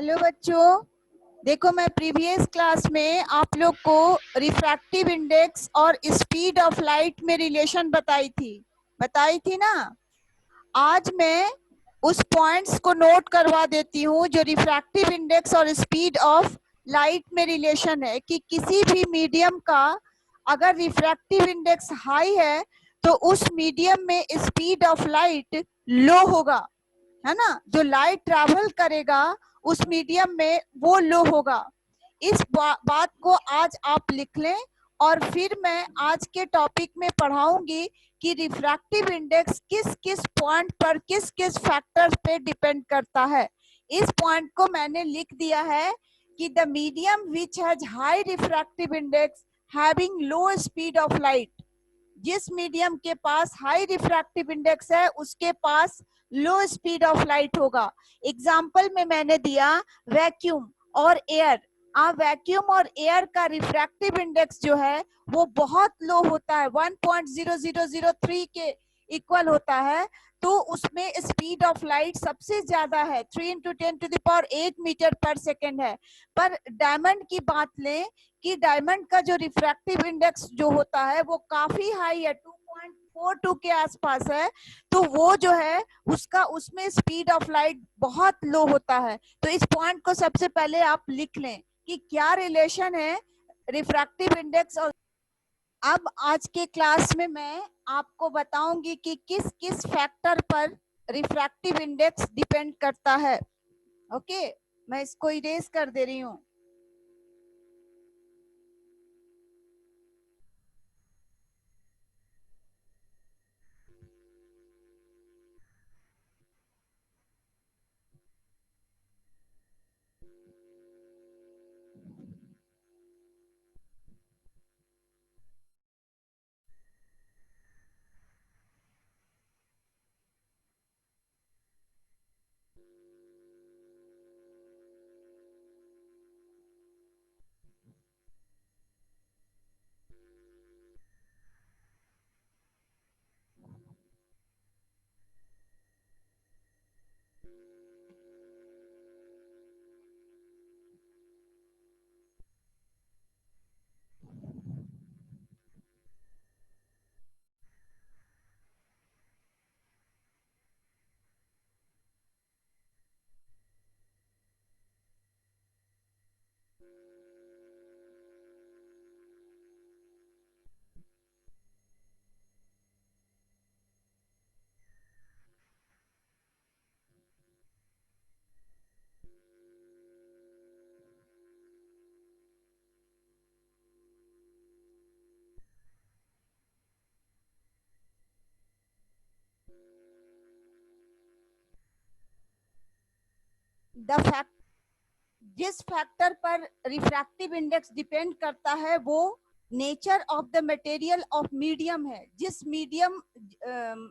Hello बच्चों, देखो मैं प्रीवियस क्लास में आप लोग को रिफ्रैक्टिव इंडेक्स और स्पीड ऑफ लाइट में रिलेशन बताई थी ना। आज मैं उस पॉइंट्स को नोट करवा देती हूँ जो रिफ्रैक्टिव इंडेक्स और स्पीड ऑफ लाइट में रिलेशन है कि किसी भी मीडियम का अगर रिफ्रैक्टिव इंडेक्स हाई है तो उस मीडियम में स्पीड ऑफ लाइट लो होगा, है ना। जो लाइट ट्रैवल करेगा उस मीडियम में वो लो होगा। इस बात को आज आप लिख लें और फिर मैं आज के टॉपिक में पढ़ाऊंगी कि रिफ्रैक्टिव इंडेक्स किस किस पॉइंट पर किस किस फैक्टर पे डिपेंड करता है। इस पॉइंट को मैंने लिख दिया है कि the medium which has high refractive index having low speed of light. जिस मीडियम के पास हाई रिफ्रैक्टिव इंडेक्स है उसके पास लो स्पीड ऑफ लाइट होगा। एग्जाम्पल में मैंने दिया वैक्यूम और एयर। वैक्यूम और एयर का रिफ्रैक्टिव इंडेक्स जो है वो बहुत लो होता है, 1.0003 के इक्वल होता है, तो उसमें स्पीड ऑफ लाइट सबसे ज्यादा है, 3 × 10⁸ मीटर पर सेकेंड है। पर डायमंड की बात लें कि डायमंड का जो रिफ्रैक्टिव इंडेक्स जो होता है वो काफी हाई है, 2.42 के आसपास है, तो वो जो है उसमें स्पीड ऑफ लाइट बहुत लो होता है। तो इस पॉइंट को सबसे पहले आप लिख लें कि क्या रिलेशन है रिफ्रैक्टिव इंडेक्स और। अब आज के क्लास में मैं आपको बताऊंगी कि किस किस फैक्टर पर रिफ्रैक्टिव इंडेक्स डिपेंड करता है। ओके, मैं इसको इरेज कर दे रही हूँ। द फैक्ट जिस फैक्टर पर रिफ्रैक्टिव इंडेक्स डिपेंड करता है वो nature of the material of medium है। जिस मीडियम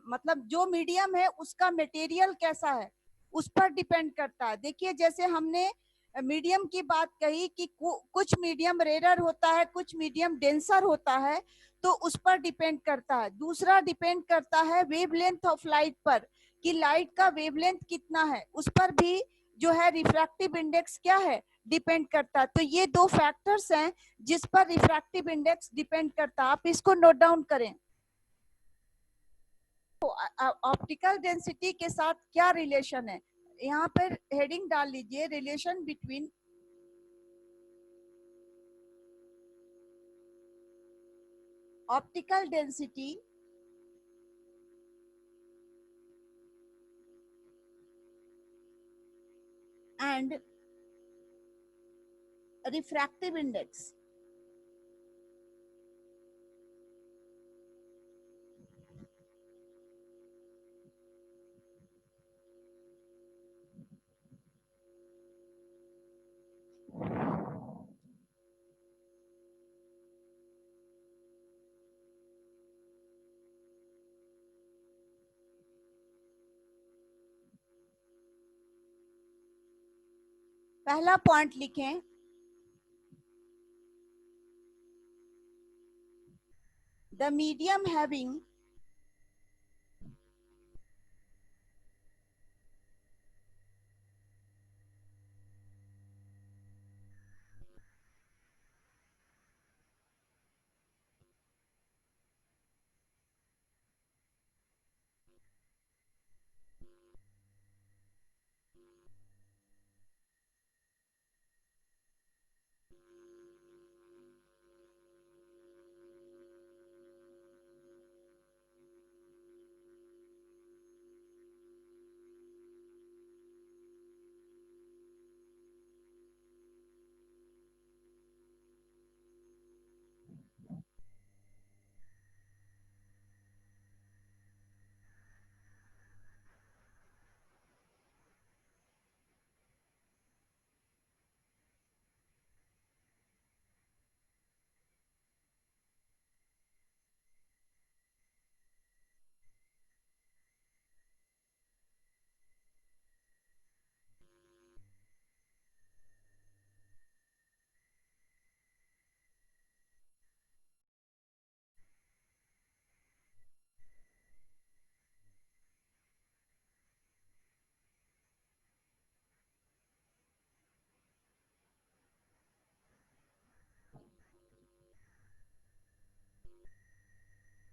मतलब जो मीडियम है उसका मटेरियल कैसा है उस पर डिपेंड करता है। देखिए जैसे हमने मीडियम की बात कही कि कुछ मीडियम रेयर होता है, कुछ मीडियम डेंसर होता है, तो उस पर डिपेंड करता है। दूसरा डिपेंड करता है वेवलेंथ ऑफ लाइट पर कि लाइट का वेवलेंथ कितना है, उस पर भी जो है रिफ्रैक्टिव इंडेक्स क्या है डिपेंड करता है। तो ये दो फैक्टर्स हैं जिस पर रिफ्रैक्टिव इंडेक्स डिपेंड करता है। आप इसको नोट डाउन करें। तो ऑप्टिकल डेंसिटी के साथ क्या रिलेशन है, यहाँ पर हेडिंग डाल लीजिए, relation between optical density and refractive index. पहला पॉइंट लिखें, द मीडियम हैविंग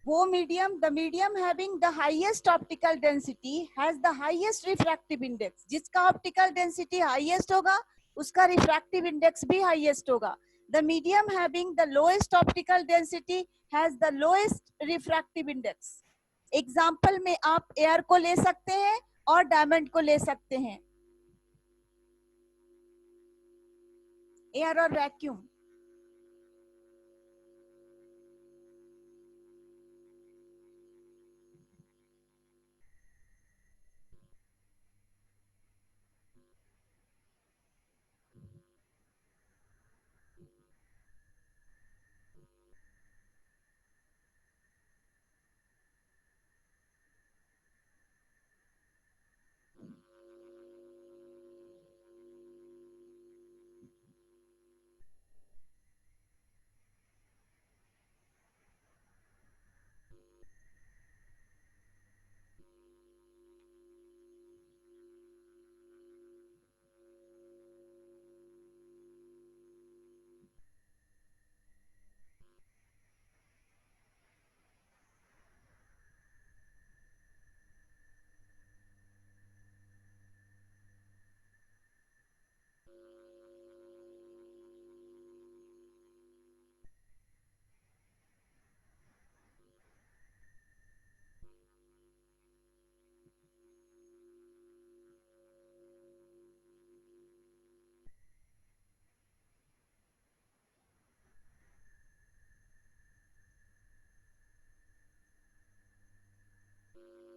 वो medium, the medium having the highest optical density has the highest refractive index. जिसका ऑप्टिकल डेंसिटी हाईएस्ट होगा उसका रिफ्रैक्टिव इंडेक्स भी हाईएस्ट होगा। The medium having the lowest optical density has the lowest refractive index. Example में आप air को ले सकते हैं और डायमंड को ले सकते हैं, एयर और वैक्यूम।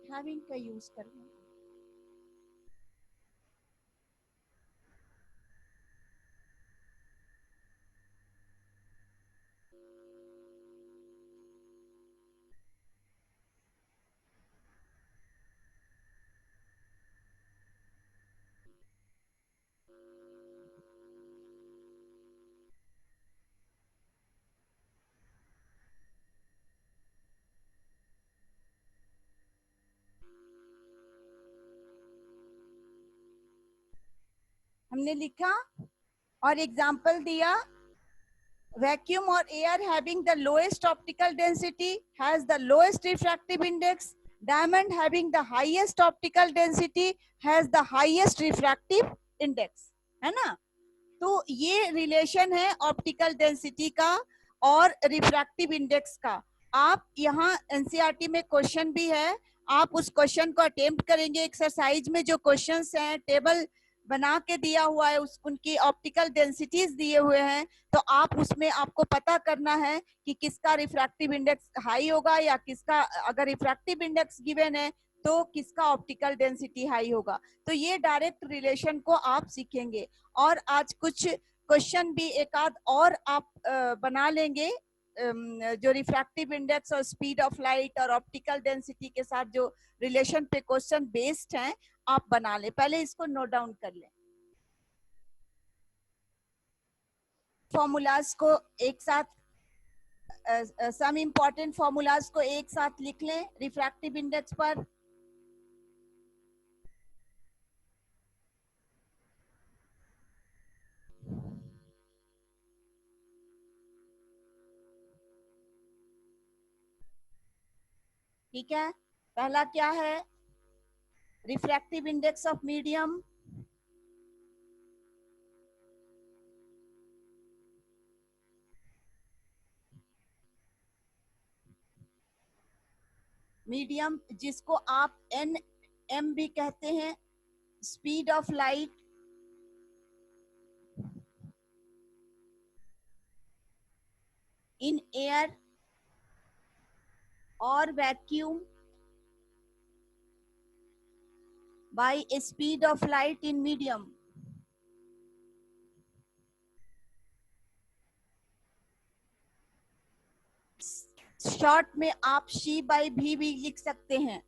हैविंग का यूज करना। हमने लिखा और एग्जाम्पल दिया। Vacuum or air having the lowest optical density has the lowest refractive index. Diamond having the highest optical density has the highest refractive index, है ना। तो ये रिलेशन है ऑप्टिकल डेंसिटी का और रिफ्रैक्टिव इंडेक्स का। आप यहाँ एनसीईआरटी में क्वेश्चन भी है, आप उस क्वेश्चन को अटेम्प्ट करेंगे। एक्सरसाइज में जो क्वेश्चंस हैं टेबल बना के दिया हुआ है, उस उनकी ऑप्टिकल डेंसिटीज दिए हुए हैं, तो आप उसमें आपको पता करना है कि किसका रिफ्रैक्टिव इंडेक्स हाई होगा या किसका, अगर रिफ्रैक्टिव इंडेक्स गिवन है तो किसका ऑप्टिकल डेंसिटी हाई होगा। तो ये डायरेक्ट रिलेशन को आप सीखेंगे। और आज कुछ क्वेश्चन भी एक आध और आप बना लेंगे, जो रिफ्रैक्टिव इंडेक्स और स्पीड ऑफ लाइट और ऑप्टिकल डेंसिटी के साथ जो रिलेशन पे क्वेश्चन बेस्ड हैं आप बना लें। पहले इसको नोट डाउन कर लें। फॉर्मूलाज को एक साथ, सम इंपॉर्टेंट फॉर्मूलाज को एक साथ लिख लें रिफ्रैक्टिव इंडेक्स पर। ठीक है, पहला क्या है, refractive index of medium. Medium जिसको आप एन एम भी कहते हैं, speed of light in air और vacuum by speed of light in medium. Short में आप शी बाय भी लिख सकते हैं।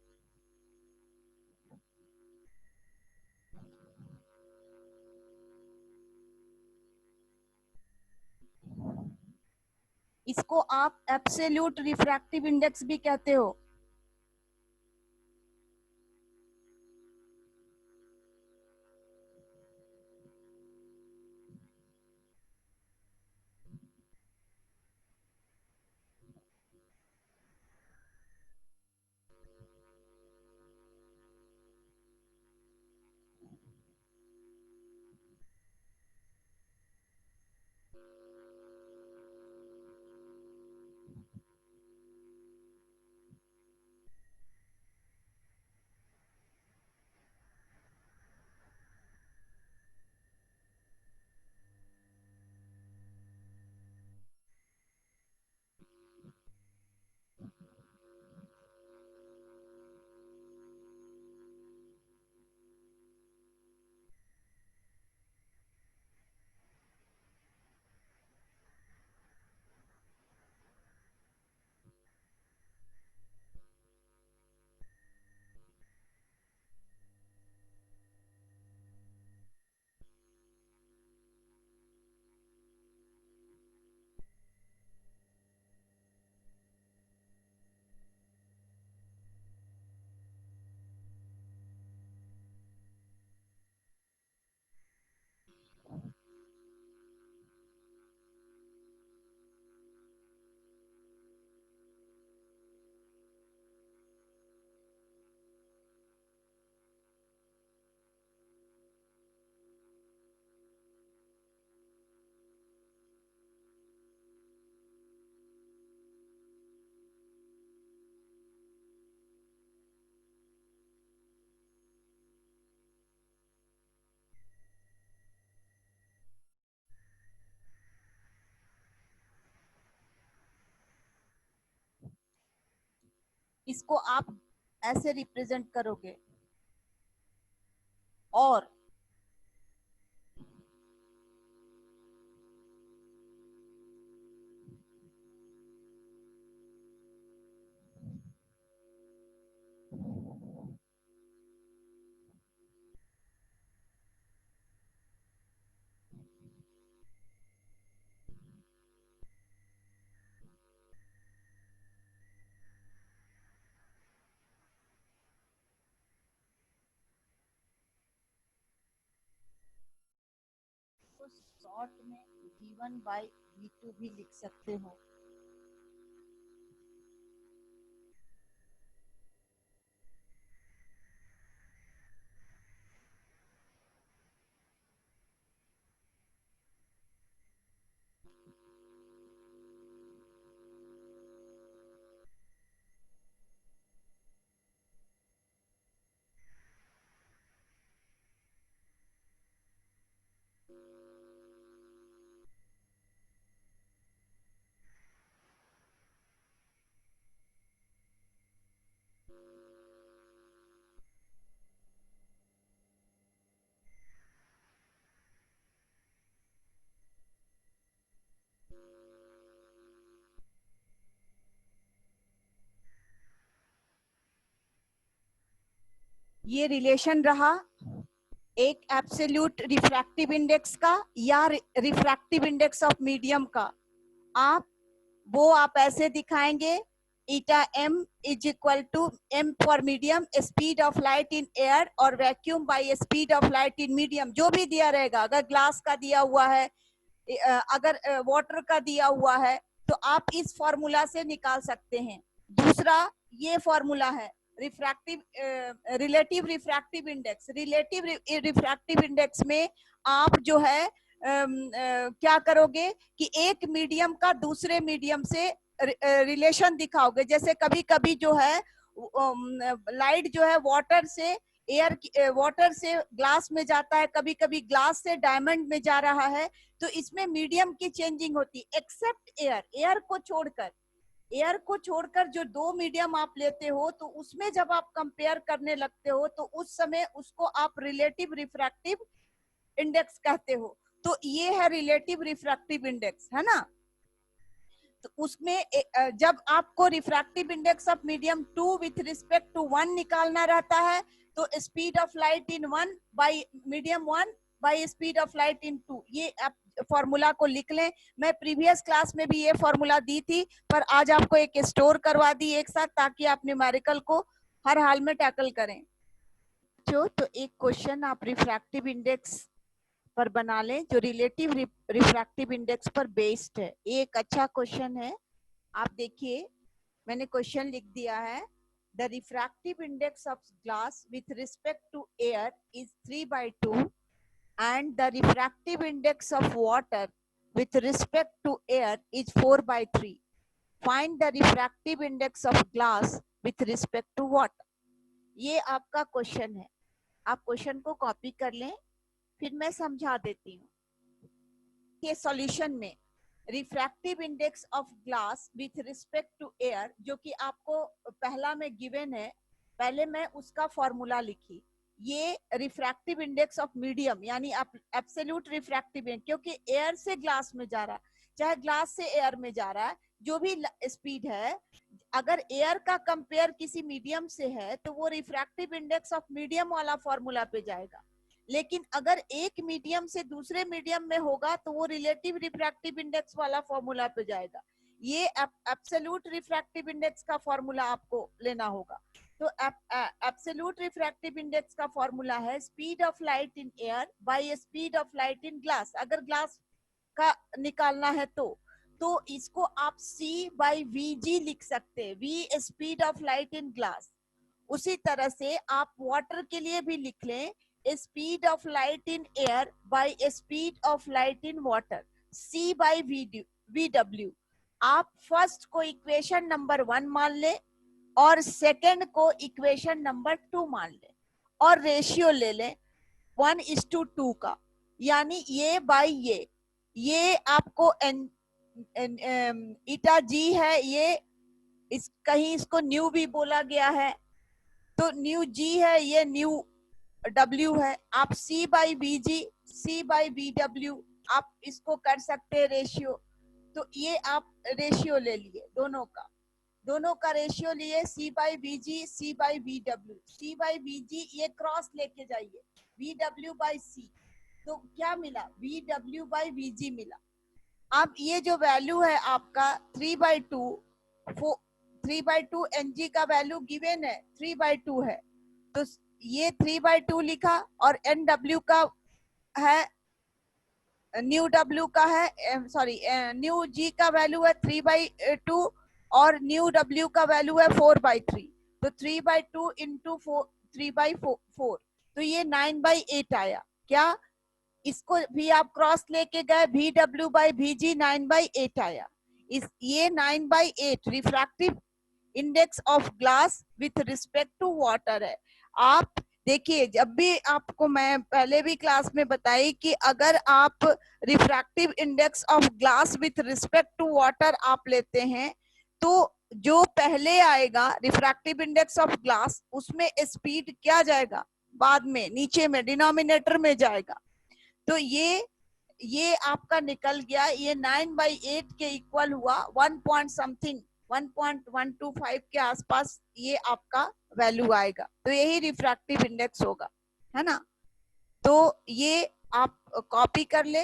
इसको आप एब्सोल्यूट रिफ्रैक्टिव इंडेक्स भी कहते हो। इसको आप ऐसे रिप्रेजेंट करोगे। और शॉर्ट में V1 by V2 भी लिख सकते हो। ये रिलेशन रहा एक एब्सोल्यूट रिफ्रैक्टिव इंडेक्स का या रिफ्रैक्टिव इंडेक्स ऑफ मीडियम का। आप ऐसे दिखाएंगे, eta m is equal to m for medium, speed of light in air और vacuum by speed of light in medium, जो भी दिया रहेगा। अगर ग्लास का दिया हुआ है, अगर वाटर का दिया हुआ है, तो आप इस फॉर्मूला से निकाल सकते हैं। दूसरा ये फॉर्मूला है refractive relative refractive index. Relative refractive index में आप जो है क्या करोगे कि एक मीडियम का दूसरे मीडियम से रिलेशन दिखाओगे। जैसे कभी कभी जो है लाइट जो है वाटर से वाटर से ग्लास में जाता है, कभी कभी ग्लास से डायमंड में जा रहा है, तो इसमें मीडियम की चेंजिंग होती है। एक्सेप्ट एयर, एयर को छोड़कर जो दो मीडियम आप लेते हो, तो उसमें जब आप कंपेयर करने लगते हो तो उस समय उसको आप रिलेटिव रिफ्रैक्टिव इंडेक्स कहते हो। तो ये है रिलेटिव रिफ्रैक्टिव इंडेक्स, है ना। तो उसमें जब आपको refractive index of medium 2 with respect to 1 निकालना रहता है, तो speed of light in 1 by medium 1 by speed of light in 2, ये आप फॉर्मूला को लिख लें। मैं प्रीवियस क्लास में भी ये फॉर्मूला दी थी, पर आज आपको एक स्टोर करवा दी एक साथ, ताकि आप न्यूमेरिकल को हर हाल में टैकल करें। तो एक क्वेश्चन आप रिफ्रैक्टिव इंडेक्स पर बना लें जो रिलेटिव रिफ्रैक्टिव इंडेक्स पर बेस्ड है। एक अच्छा क्वेश्चन है, आप देखिए मैंने क्वेश्चन लिख दिया है। The refractive index of glass with respect to air is 3/2 and the refractive index of water with respect to air is 4/3. Find the refractive index of glass with respect to water. ये आपका question है, आप question को copy कर लें, फिर मैं समझा देती हूँ। के सॉल्यूशन में refractive index of glass with respect to air, जो कि आपको पहला में गिवन है, पहले मैं उसका फॉर्मूला लिखी। ये रिफ्रैक्टिव इंडेक्स ऑफ मीडियम यानी एब्सोल्यूट रिफ्रैक्टिव इंडेक्स, क्योंकि एयर से ग्लास में जा रहा है, चाहे ग्लास से एयर में जा रहा है, जो भी स्पीड है, अगर एयर का कंपेयर किसी मीडियम से है तो वो रिफ्रैक्टिव इंडेक्स ऑफ मीडियम वाला फॉर्मूला पे जाएगा। लेकिन अगर एक मीडियम से दूसरे मीडियम में होगा तो वो रिलेटिव रिफ्रैक्टिव इंडेक्स वाला फॉर्मूला पे जाएगा। ये एब्सोल्यूट रिफ्रैक्टिव इंडेक्स का फॉर्मूला आपको लेना होगा। तो एब्सोल्यूट रिफ्रैक्टिव इंडेक्स का फॉर्मूला है speed of light in air by speed of light in glass. अगर ग्लास का निकालना है तो इसको आप C by VG लिख सकते हैं, V speed of light in glass. उसी तरह से आप वाटर के लिए भी लिख लें speed of light in air by speed of light in water, C by VW। आप फर्स्ट को इक्वेशन नंबर 1 मान ले और सेकंड को इक्वेशन नंबर 2 मान ले और रेशियो ले लें 1:2 का, यानी ये बाय ये आपको ईटा जी है, ये इस कहीं इसको न्यू भी बोला गया है, तो न्यू जी है, ये न्यू डब्ल्यू है। आप c by b g, c by b डब्ल्यू आप इसको कर सकते हैं रेशियो। तो ये आप रेशियो ले लिए दोनों का रेशियो लिए, c by b g, c by b डब्ल्यू। सी बाई बी जी ये क्रॉस लेके जाइए, बी डब्ल्यू बाई सी, तो क्या मिला, बी डब्ल्यू बाई बी जी मिला। अब ये जो वैल्यू है आपका 3/2, 3/2 एन जी का वैल्यू गिवन है 3/2 है, तो ये 3/2 लिखा, और एन डब्ल्यू का है, न्यू डब्ल्यू का है, सॉरी न्यू जी का वैल्यू है 3/2 और न्यू डब्ल्यू का वैल्यू है 4/3, तो 3/2 इंटू 3/4, तो ये 9/8 आया। क्या इसको भी आप क्रॉस लेके गए, भी डब्ल्यू बाई भी जी 9/8 आया। ये 9/8 refractive index of glass with respect to water है। आप देखिए, जब भी आपको मैं पहले भी क्लास में बताई कि अगर आप refractive index of glass with respect to water आप लेते हैं, तो जो पहले आएगा रिफ्रैक्टिव इंडेक्स ऑफ ग्लास, उसमें स्पीड क्या जाएगा, बाद में नीचे में डिनोमिनेटर में जाएगा। तो ये आपका निकल गया, ये 9/8 के इक्वल हुआ, 1 पॉइंट समथिंग 1.125 के आसपास ये आपका वैल्यू आएगा। तो यही रिफ्रैक्टिव इंडेक्स होगा, है ना। तो ये आप कॉपी कर ले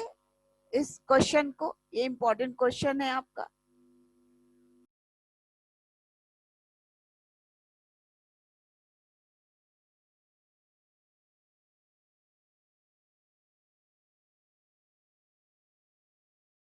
इस क्वेश्चन को, ये इंपॉर्टेंट क्वेश्चन है आपका।